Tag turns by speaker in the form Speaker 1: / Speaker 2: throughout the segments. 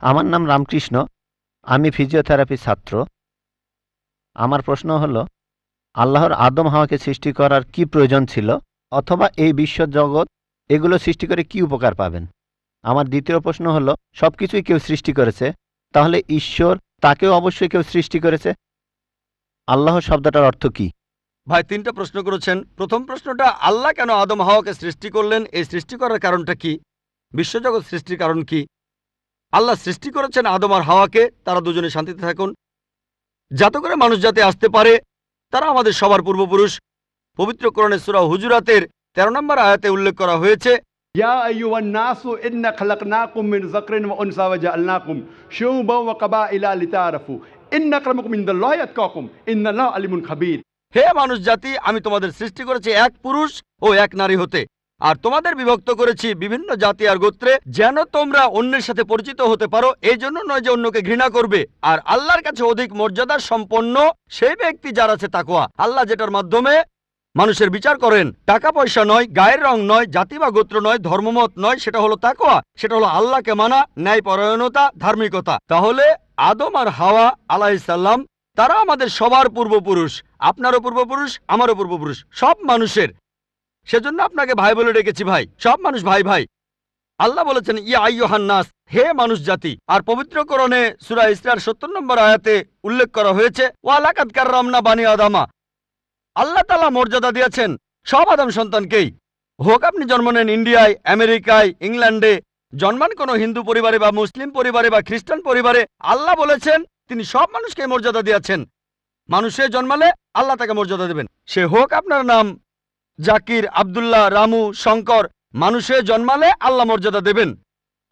Speaker 1: আমার নাম রামকৃষ্ণ, আমি ফিজিওথেরাপি ছাত্র। আমার প্রশ্ন হলো, আল্লাহর আদম হাওয়াকে সৃষ্টি করার কি প্রয়োজন ছিল, অথবা এই বিশ্ব জগৎ এগুলো সৃষ্টি করে কি উপকার পাবেন? আমার দ্বিতীয় প্রশ্ন হলো, সব কিছুই কেউ সৃষ্টি করেছে, তাহলে ঈশ্বর তাকেও অবশ্যই কেউ সৃষ্টি করেছে। আল্লাহ শব্দটার অর্থ কি?
Speaker 2: ভাই 3টা প্রশ্ন করেছেন। প্রথম প্রশ্নটা, আল্লাহ কেন আদম হাওয়াকে সৃষ্টি করলেন, এই সৃষ্টি করার কারণটা কি, বিশ্বজগৎ সৃষ্টির কারণ কি? আল্লাহ সৃষ্টি করেছেন আদম আর হাওয়াকে, তারা দুজনে শান্তিতে থাকুন, যাতে করে মানুষ যাতে আসতে পারে। তারা আমাদের সবার পূর্বপুরুষ। পবিত্র কোরআনে সূরা হুজুরাতের 13 নম্বর আয়াতে উল্লেখ করা হয়েছে,
Speaker 3: ইয়া আইয়ুহান নাসু ইন্না খালাকনাকুম মিন যাকরিন ওয়া উনসা ওয়া জাআলনাকুম শুউবান ওয়া কাবাইলা লিতাআরাফু ইন্না আক্রামাকুম ইনদাল্লাহি আতকাকুম ইন্নাল্লাহা আলিমুন খাবীর।
Speaker 2: হে মানুষ জাতি, আমি তোমাদের সৃষ্টি করেছি এক পুরুষ ও এক নারী হতে, আর তোমাদের বিভক্ত করেছি বিভিন্ন জাতি আর গোত্রে, যেন তোমরা অন্যের সাথে পরিচিত হতে পারো। এই জন্য নয় যে অন্যকে ঘৃণা করবে। আর আল্লাহর কাছে অধিক মর্যাদা সম্পন্ন সেই ব্যক্তি যার আছে তাকওয়া। আল্লাহ যেটার মাধ্যমে মানুষের বিচার করেন, টাকা পয়সা নয়, গায়ের রং নয়, জাতি বা গোত্র নয়, ধর্মমত নয়, সেটা হলো তাকওয়া। সেটা হলো আল্লাহকে মানা, ন্যায়পরায়ণতা, ধার্মিকতা। তাহলে আদম আর হাওয়া আলাইহিস সালাম তারা আমাদের সবার পূর্বপুরুষ, আপনারও পূর্বপুরুষ, আমারও পূর্বপুরুষ, সব মানুষের। সেজন্য আপনাকে ভাই বলে ডেকেছি। ভাই, সব মানুষ ভাই ভাই। আল্লাহ বলেছেন ইয়া আইয়ুহান নাস, হে মানুষ জাতি। আর পবিত্র কোরআনে সূরা ইসরার 70 নম্বর আয়াতে উল্লেখ করা হয়েছে, ওয়া লাকাদ কাররামনা বানি আদামা। আল্লাহ তাআলা মর্যাদা দিয়েছেন সব আদম সন্তানকেই। হোক আপনি জন্ম নেন ইন্ডিয়ায়, আমেরিকায়, ইংল্যান্ডে, জন্মান কোনো হিন্দু পরিবারে বা মুসলিম পরিবারে বা খ্রিস্টান পরিবারে, আল্লাহ বলেছেন তিনি সব মানুষকে মর্যাদা দিয়েছেন। মানুষে জন্মালে আল্লাহ তাকে মর্যাদা দেবেন। সে হোক আপনার নাম জাকির, আব্দুল্লাহ, রামু, শঙ্কর, মানুষে জন্মালে আল্লাহ মর্যাদা দেবেন।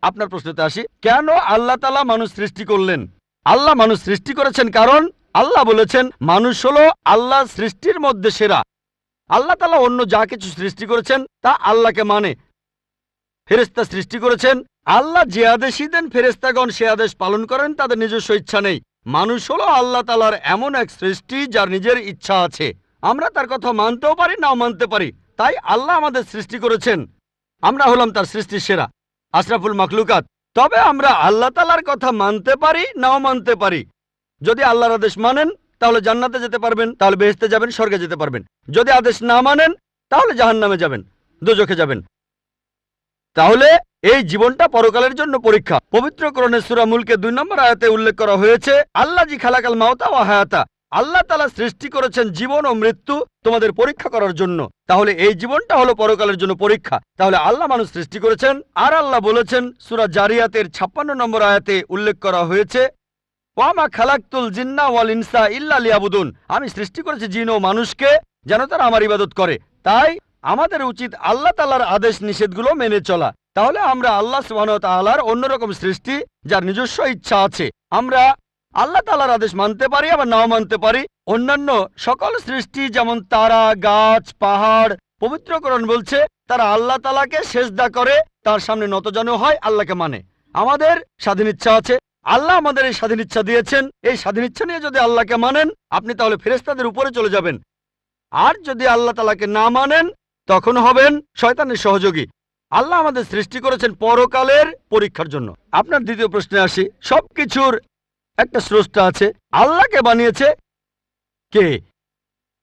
Speaker 2: আপনার প্রশ্নতে আসি, কেন আল্লাহ তাআলা মানুষ সৃষ্টি করলেন? আল্লাহ মানুষ সৃষ্টি করেছেন কারণ আল্লাহ বলেছেন মানুষ হলো আল্লাহ সৃষ্টির মধ্যে সেরা। আল্লাহ তাআলা অন্য যা কিছু সৃষ্টি করেছেন তা আল্লাহকে মানে। ফেরেশতা সৃষ্টি করেছেন, আল্লাহ যে আদেশই দেন ফেরেশতাগণ সে আদেশ পালন করেন, তাদের নিজস্ব ইচ্ছা নেই। মানুষ হলো আল্লাহ তাআলার এমন এক সৃষ্টি যার নিজের ইচ্ছা আছে। আমরা তার কথা মানতেও পারি, নাও মানতে পারি। তাই আল্লাহ আমাদের সৃষ্টি করেছেন, আমরা হলাম তার সৃষ্টির সেরা, আশরাফুল মাখলুকাত। তবে আমরা আল্লাহ তাআলার কথা মানতে পারি, নাও মানতে পারি। যদি আল্লাহর আদেশ মানেন তাহলে জান্নাতে যেতে পারবেন, তাহলে বেহেশতে যাবেন, স্বর্গে যেতে পারবেন। যদি আদেশ না মানেন তাহলে জাহান্নামে যাবেন, দোজখে যাবেন। তাহলে এই জীবনটা পরকালের জন্য পরীক্ষা। পবিত্র কোরআনে সূরা মুলকে 2 নম্বর আয়াতে উল্লেখ করা হয়েছে, আল্লাহ জি খালাকাল মাউতা ওয়া হায়াতা। আল্লাহ তাআলা সৃষ্টি করেছেন জীবন ও মৃত্যু তোমাদের পরীক্ষা করার জন্য। তাহলে এই জীবনটা হলো পরকালের জন্য পরীক্ষা। তাহলে আল্লাহ মানুষ সৃষ্টি করেছেন। আর আল্লাহ বলেছেন সূরা জারিয়াতের 56 নম্বর আয়াতে উল্লেখ করা হয়েছে, ওয়ামা খালাকতুল জিন্না ওয়াল ইনসা ইল্লা লিয়াবুদুন। আমি সৃষ্টি করেছি জিন ও মানুষকে যেন তারা আমার ইবাদত করে। তাই আমাদের উচিত আল্লাহ তাআলার আদেশ নিষেধগুলো মেনে চলা। তাহলে আমরা আল্লাহ সুবহানাহু ওয়া তাআলার অন্যরকম সৃষ্টি যার নিজস্ব ইচ্ছা আছে। আমরা আল্লাহ তাআলার আদেশ মানতে পারি, আবার নাও মানতে পারি। অন্যান্য সকল সৃষ্টি যেমন তারা, গাছ, পাহাড়, পবিত্র কোরআন বলছে তারা আল্লাহ তাআলাকে সেজদা করে, তার সামনে নতজানু হয়, আল্লাহকে মানে। আমাদের স্বাধীন ইচ্ছা আছে, আল্লাহ আমাদের এই স্বাধীন ইচ্ছা দিয়েছেন। এই স্বাধীন ইচ্ছা নিয়ে যদি আল্লাহকে মানেন আপনি তাহলে ফেরেশতাদের উপরে চলে যাবেন। আর যদি আল্লাহ তাআলাকে না মানেন তখন হবেন শয়তানের সহযোগী। আল্লাহ আমাদের সৃষ্টি করেছেন পরকালের পরীক্ষার জন্য। আপনার দ্বিতীয় প্রশ্নে আসি, সবকিছুর একটা স্রষ্টা আছে, আল্লাহকে বানিয়েছে কে?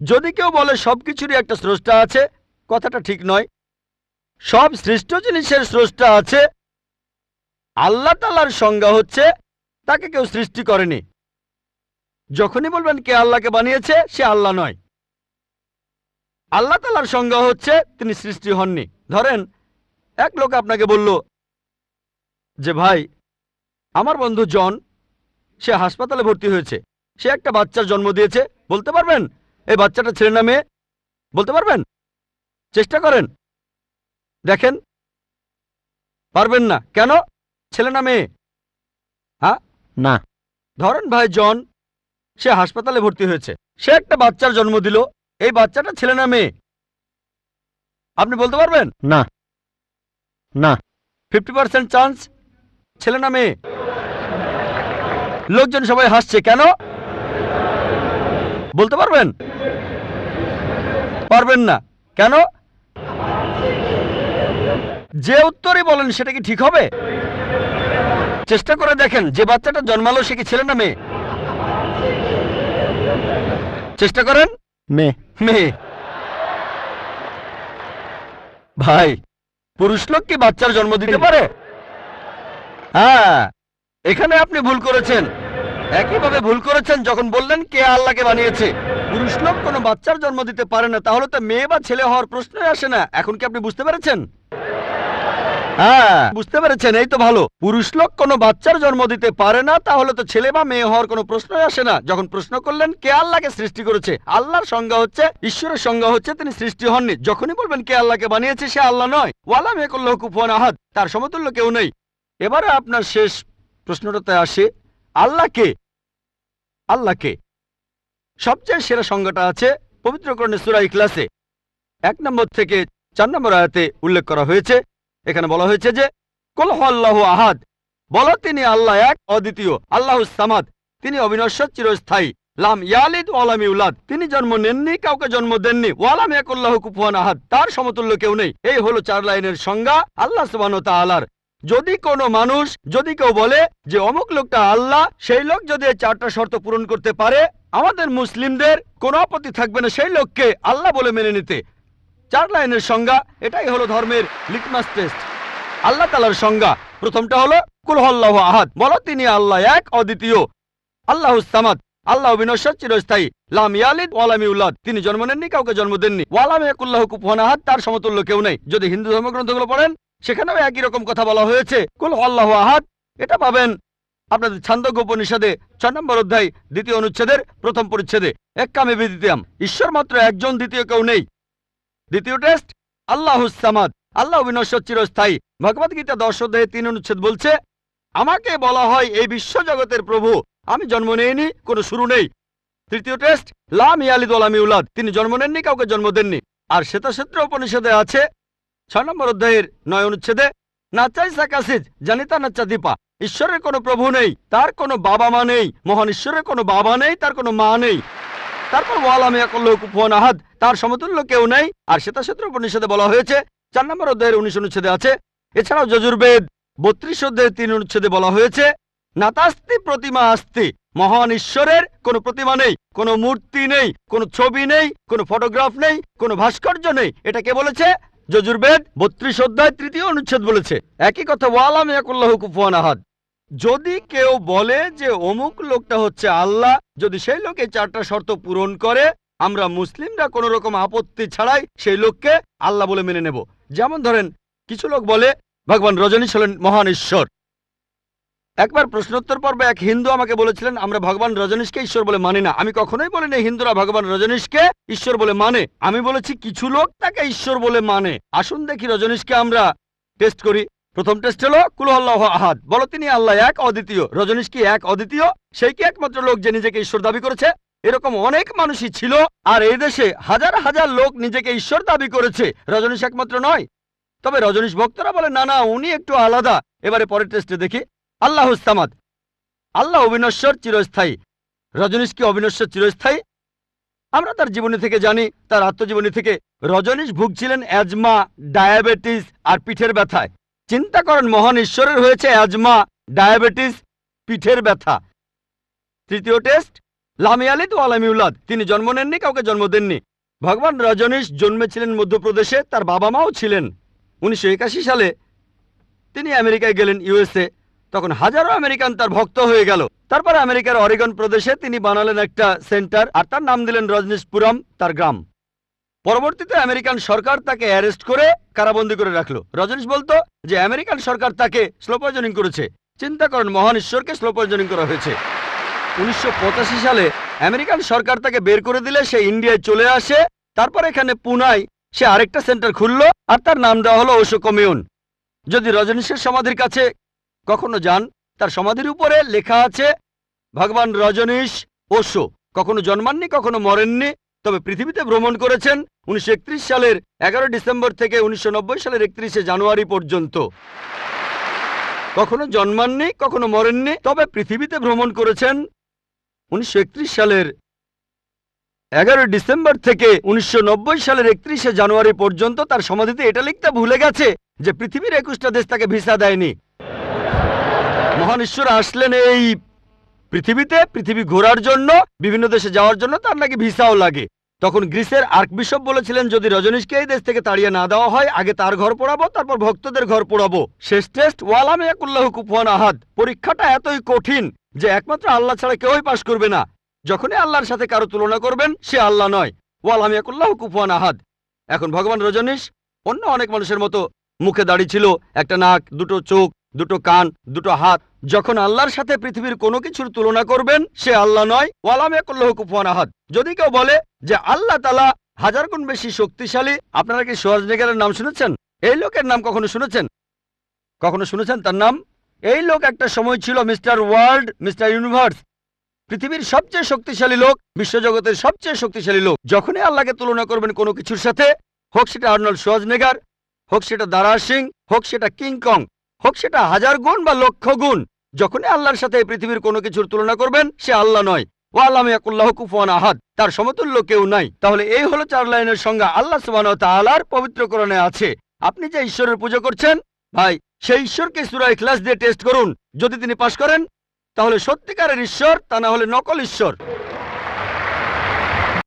Speaker 2: যদি কেউ বলে সবকিছুরই একটা স্রষ্টা আছে, কথাটা ঠিক নয়। সব সৃষ্ট জিনিসের স্রষ্টা আছে। আল্লাহ তাআলার সংজ্ঞা হচ্ছে তাকে কেউ সৃষ্টি করেনি। যখনই বলবেন কে আল্লাহকে বানিয়েছে, সে আল্লাহ নয়। আল্লাহ তাআলার সংজ্ঞা হচ্ছে তিনি সৃষ্টি হননি। ধরেন এক লোক আপনাকে বলল যে ভাই, আমার বন্ধু জন, সে হাসপাতালে ভর্তি হয়েছে, সে একটা বাচ্চার জন্ম দিয়েছে। বলতে পারবেন এই বাচ্চাটা ছেলে না মেয়ে? বলতে পারবেন? চেষ্টা করেন, দেখেন। পারবেন না কেন? ছেলে না মেয়ে? হ্যাঁ
Speaker 1: না।
Speaker 2: ধরেন ভাই জন, সে হাসপাতালে ভর্তি হয়েছে, সে একটা বাচ্চার জন্ম দিল। এই বাচ্চাটা ছেলে না মেয়ে? আপনি বলতে পারবেন?
Speaker 1: না। না।
Speaker 2: 50% চান্স ছেলে না মেয়ে। লোকজন সবাই হাসছে কেন? বলতে পারবেন? পারবেন না কেন? যে উত্তরই বলেন সেটা কি ঠিক হবে? চেষ্টা করে দেখেন, যে বাচ্চাটা জন্মালো সে কি ছেলে না মেয়ে? চেষ্টা করেন।
Speaker 1: মেয়ে।
Speaker 2: মেয়ে। ভাই, পুরুষ লোক কি বাচ্চার জন্ম দিতে পারে? হ্যাঁ, এখানে আপনি ভুল করেছেন। একইভাবে ভুল করেছেন যখন বললেন কে আল্লাহকে বানিয়েছে। পুরুষ লোক কোনো বাচ্চার জন্ম দিতে পারে না, তাহলে তো মেয়ে বা ছেলে হওয়ার প্রশ্নই আসে না। এখন কি আপনি বুঝতে পেরেছেন? হ্যাঁ, বুঝতে পেরেছেন, এই তো ভালো। পুরুষ লোক কোনো বাচ্চার জন্ম দিতে পারে না, তাহলে তো ছেলে বা মেয়ে হওয়ার কোনো প্রশ্নই আসে না। যখন প্রশ্ন করলেন কে আল্লাহকে সৃষ্টি করেছে, আল্লাহর সংজ্ঞা হচ্ছে, ঈশ্বরের সংজ্ঞা হচ্ছে তিনি সৃষ্টি হননি। যখনই বলবেন কে আল্লাহকে বানিয়েছে, সে আল্লাহ নয়। ওয়ালাম ইয়াকুল্লাহু কুফুয়ান আহাদ, তার সমতুল্য কেউ নেই। এবারে আপনার শেষ প্রশ্নটাতে আসে, আল্লাহ কে? আল্লাহকে সবচেয়ে সেরা সংজ্ঞাটা আছে পবিত্র কোরআনে সূরা ইখলাসে 1 নম্বর থেকে 4 নম্বর আয়াতে উল্লেখ করা হয়েছে। এখানে বলা হয়েছে যে কুল হুয়াল্লাহু আহাদ, বলো তিনি আল্লাহ এক, অদ্বিতীয়। আল্লাহুস সামাদ, তিনি অবিনশ্বর, চিরস্থায়ী। লাম ইয়ালিদ ওয়া লাম ইউলাদ, তিনি জন্ম নেননি, কাউকে জন্ম দেননি। ওয়া লাম ইয়াকুল্লাহু কুফুয়ান আহাদ, তার সমতুল্য কেউ নেই। এই হলো 4 লাইনের সংজ্ঞা আল্লাহ সুবহানাহু ওয়া তাআলার। যদি কোনো মানুষ, যদি কেউ বলে যে অমুক লোকটা আল্লাহ, সেই লোক যদি এই 4টা শর্ত পূরণ করতে পারে, আমাদের মুসলিমদের কোনো আপত্তি থাকবে না সেই লোককে আল্লাহ বলে মেনে নিতে। 4 লাইনের সংজ্ঞা, এটাই হলো ধর্মের লিটমাস টেস্ট। আল্লাহ তাআলার সংজ্ঞা প্রথমটা হলো কুল হুয়াল্লাহু আহাদ, বলো তিনি আল্লাহ এক, অদ্বিতীয়। আল্লাহুস সামাদ, আল্লাহ বিনশ্বর, চিরস্থায়ী। লাম ইয়ালিদ ওয়া লাম ইউলাদ, তিনি জন্ম নেননি, কাউকে জন্ম দেননি। ওয়া লাম ইয়াকুল্লাহু কুফুয়ান আহাদ, তার সমতুল্য কেউ নেই। যদি হিন্দু ধর্মগ্রন্থগুলো পড়েন, সেখানেও একই রকম কথা বলা হয়েছে, কুল হুয়াল্লাহু আহাদ। এটা পাবেন আপনাদের ছান্দোগ্য উপনিষদে 6 নম্বর অধ্যায় 2য় অনুচ্ছেদের 1ম পরিচ্ছেদে। এক্কামে বিদিতাম, ঈশ্বর মাত্র একজন, দ্বিতীয় কেউ নেই। দ্বিতীয় টেস্ট আল্লাহুস সামাদ, আল্লাহ বিনশ্বর, চিরস্থায়ী। ভগবদ্গীতা 10 অধ্যায়ে 3 অনুচ্ছেদ বলছে, আমাকে বলা হয় এই বিশ্বজগতের প্রভু, আমি জন্ম নেইনি, কোনো শুরু নেই। তৃতীয় টেস্ট লাম ইয়ালিদ ওয়া লাম ইউলাদ, তিনি জন্ম নেননি, কাউকে জন্ম দেননি। আর শ্বেতাক্ষেত্র উপনিষদে আছে 6 নম্বর অধ্যায়ের 9 অনুচ্ছেদে, নাচাই সাকাসিজ জানিতা নাচা দীপা, ঈশ্বরের কোনো প্রভু নেই, তার কোনো বাবা মা নেই। মহান ঈশ্বরের কোনো বাবা নেই, তার কোনো মা নেই। তারপর ওয়ালাম ইয়াকুল্লাহু কুফুয়ান আহাদ, তার সমতুল্য কেউ নেই। আর শ্বেতাক্ষেত্র উপনিষদে বলা হয়েছে 4 নম্বর অধ্যায়ের 19 অনুচ্ছেদে আছে। এছাড়াও যজুর্বেদ 32 অধ্যায়ের 3 অনুচ্ছেদে বলা হয়েছে, নাতাস্তি প্রতিমা আস্তি, মহান ঈশ্বরের কোনো প্রতিমা নেই, কোনো মূর্তি নেই, কোনো ছবি নেই, কোনো ফটোগ্রাফ নেই, কোনো ভাস্কর্য নেই। এটা কে বলেছে? যজুর্বেদ 32 অধ্যায় 3য় অনুচ্ছেদ বলেছে একই কথা, ওয়ালাম ইয়াকুল্লাহু কুফুয়ান আহাদ। যদি কেউ বলে যে অমুক লোকটা হচ্ছে আল্লাহ, যদি সেই লোক এই 4টা শর্ত পূরণ করে, আমরা মুসলিমরা কোনো রকম আপত্তি ছাড়াই সেই লোককে আল্লাহ বলে মেনে নেব। যেমন ধরেন, কিছু লোক বলে ভগবান রজনীশ হলেন মহান ঈশ্বর। একবার প্রশ্নোত্তর পর্বে এক হিন্দু আমাকে বলেছিলেন, আমরা ভগবান রজনীশকে ঈশ্বর বলে মানি না। আমি কখনোই বলিনি হিন্দুরা ভগবান রজনীশকে ঈশ্বর বলে মানে। আমি বলেছি কিছু লোক তাকে ঈশ্বর বলে মানে। আসুন দেখি রজনীশকে আমরা টেস্ট করি। প্রথম টেস্ট হলো কুল হুয়াল্লাহু আহাদ, বলো তিনি আল্লাহ এক, অদ্বিতীয়। রজনীশ কি এক, অদ্বিতীয়? সেই কি একমাত্র লোক যে নিজেকে ঈশ্বর দাবি করেছে? এরকম অনেক মানুষই ছিল, আর এই দেশে হাজার হাজার লোক নিজেকে ঈশ্বর দাবি করেছে। রজনীশ একমাত্র নয়। তবে রজনীশ ভক্তরা বলে না না, উনি একটু আলাদা। এবারে পরের টেস্টে দেখি। আল্লাহুস সামাদ, আল্লাহ অবিনশ্বর, চিরস্থায়ী। রজনীশ কি অবিনশ্বর, চিরস্থায়ী? আমরা তার জীবনী থেকে জানি, তার আত্মজীবনী থেকে। রজনীশ ভুগছিলেন অ্যাজমা, ডায়াবেটিস আর পিঠের ব্যথায়। চিন্তা করেন, মহান ঈশ্বরের হয়েছে অ্যাজমা, ডায়াবেটিস, পিঠের ব্যথা। তৃতীয় টেস্ট লাম ইয়ালিদ ওয়া লাম ইউলাদ, তিনি জন্ম নেননি, কাউকে জন্ম দেননি। ভগবান রজনীশ জন্মেছিলেন মধ্যপ্রদেশে, তার বাবা মাও ছিলেন। 1981 সালে তিনি আমেরিকায় গেলেন, ইউএসএ। তখন হাজারো আমেরিকান তার ভক্ত হয়ে গেল। তারপর আমেরিকার অরেগন প্রদেশে তিনি বানালেন একটা সেন্টার, আর তার নাম দিলেন রজনীশপুরম, তার গ্রাম। পরবর্তীতে আমেরিকান সরকার তাকে অ্যারেস্ট করে কারাবন্দী করে রাখলো। রজনীশ বলতো যে আমেরিকান সরকার তাকে স্লো পয়জনিং করেছে। চিন্তা করেন, মহান ঈশ্বরকে স্লো পয়জনিং করা হয়েছে। 1985 সালে আমেরিকান সরকার তাকে বের করে দিলে সে ইন্ডিয়ায় চলে আসে। তারপর এখানে পুনায় সে আরেকটা সেন্টার খুললো, আর তার নাম দেওয়া হলো ওশো কমিউন। যদি রজনীশের সমাধির কাছে কখনো যান, তার সমাধির উপরে লেখা আছে ভগবান রজনীশ ওশো। কখনো জন্মাননি, কখনো মরেননি, তবে পৃথিবীতে ভ্রমণ করেছেন 1931 সালের 11 ডিসেম্বর থেকে 1990 সালের 31শে জানুয়ারি পর্যন্ত। কখনো জন্মাননি, কখনো মরেননি, তবে পৃথিবীতে ভ্রমণ করেছেন 1931 সালের 11 ডিসেম্বর থেকে 1990 সালের 31শে জানুয়ারি পর্যন্ত। তার সমাধিতে এটা লিখতে ভুলে গেছে যে পৃথিবীর 21টা দেশ তাকে ভিসা দেয়নি। মহান ঈশ্বর আসলেন এই পৃথিবীতে পৃথিবী ঘোরার জন্য, বিভিন্ন দেশে যাওয়ার জন্য তার নাকি ভিসাও লাগে। তখন গ্রিসের আর্কবিশপ বলেছিলেন, যদি রজনীশকে এই দেশ থেকে তাড়িয়ে না দেওয়া হয়, আগে তার ঘর পোড়াবো, তারপর ভক্তদের ঘর পোড়াবো। শেষ টেস্ট ওয়ালাম ইয়াকুল্লাহু কুফুয়ান আহাদ। পরীক্ষাটা এতই কঠিন যে একমাত্র আল্লাহ ছাড়া কেউই পাশ করবে না। যখনই আল্লাহর সাথে কারো তুলনা করবেন, সে আল্লাহ নয়। ওয়ালাম ইয়াকুল্লাহু কুফুয়ান আহাদ। এখন ভগবান রজনীশ অন্য অনেক মানুষের মতো মুখে দাড়ি ছিল, একটা নাক, দুটো চোখ, দুটো কান, দুটো হাত। যখন আল্লাহর সাথে পৃথিবীর কোনো কিছুর তুলনা করবেন, সে আল্লাহ নয়। ওয়ালাম ইয়াকুল্লাহু কুফুয়ান আহাদ। যদি কেউ বলে যে আল্লাহ তাআলা 1000 গুণ বেশি শক্তিশালী, আপনারা কি শোয়ার্জনেগারের নাম শুনেছেন? এই লোকের নাম কখনো শুনেছেন? কখনো শুনেছেন তার নাম? এই লোক একটা সময় ছিল মিস্টার ওয়ার্ল্ড, মিস্টার ইউনিভার্স, পৃথিবীর সবচেয়ে শক্তিশালী লোক, বিশ্বজগতের সবচেয়ে শক্তিশালী লোক। যখনই আল্লাহকে তুলনা করবেন কোনো কিছুর সাথে, হোক সেটা আর্নল্ড শোয়ার্জনেগার, হোক সেটা দারা সিং, হোক সেটা কিং কং, হোক সেটা 1000 গুণ বা লক্ষ গুণ, যখনই আল্লাহর সাথে পৃথিবীর কোনো কিছুর তুলনা করবেন, সে আল্লাহ নয়। ওয়ালাম ইয়াকুল্লাহু কুফুয়ান আহাদ। তার সমতুল্য কেউ নাই। তাহলে এই হলো 4 লাইনের সংজ্ঞা আল্লাহ সুবহানাহু ওয়া তাআলার পবিত্র কোরআনে আছে। আপনি যে ঈশ্বরের পূজা করছেন, ভাই, সেই ঈশ্বরকে সূরা ইখলাস দিয়ে টেস্ট করুন। যদি তিনি পাশ করেন, তাহলে সত্যিকারের ঈশ্বর, তা না হলে নকল ঈশ্বর।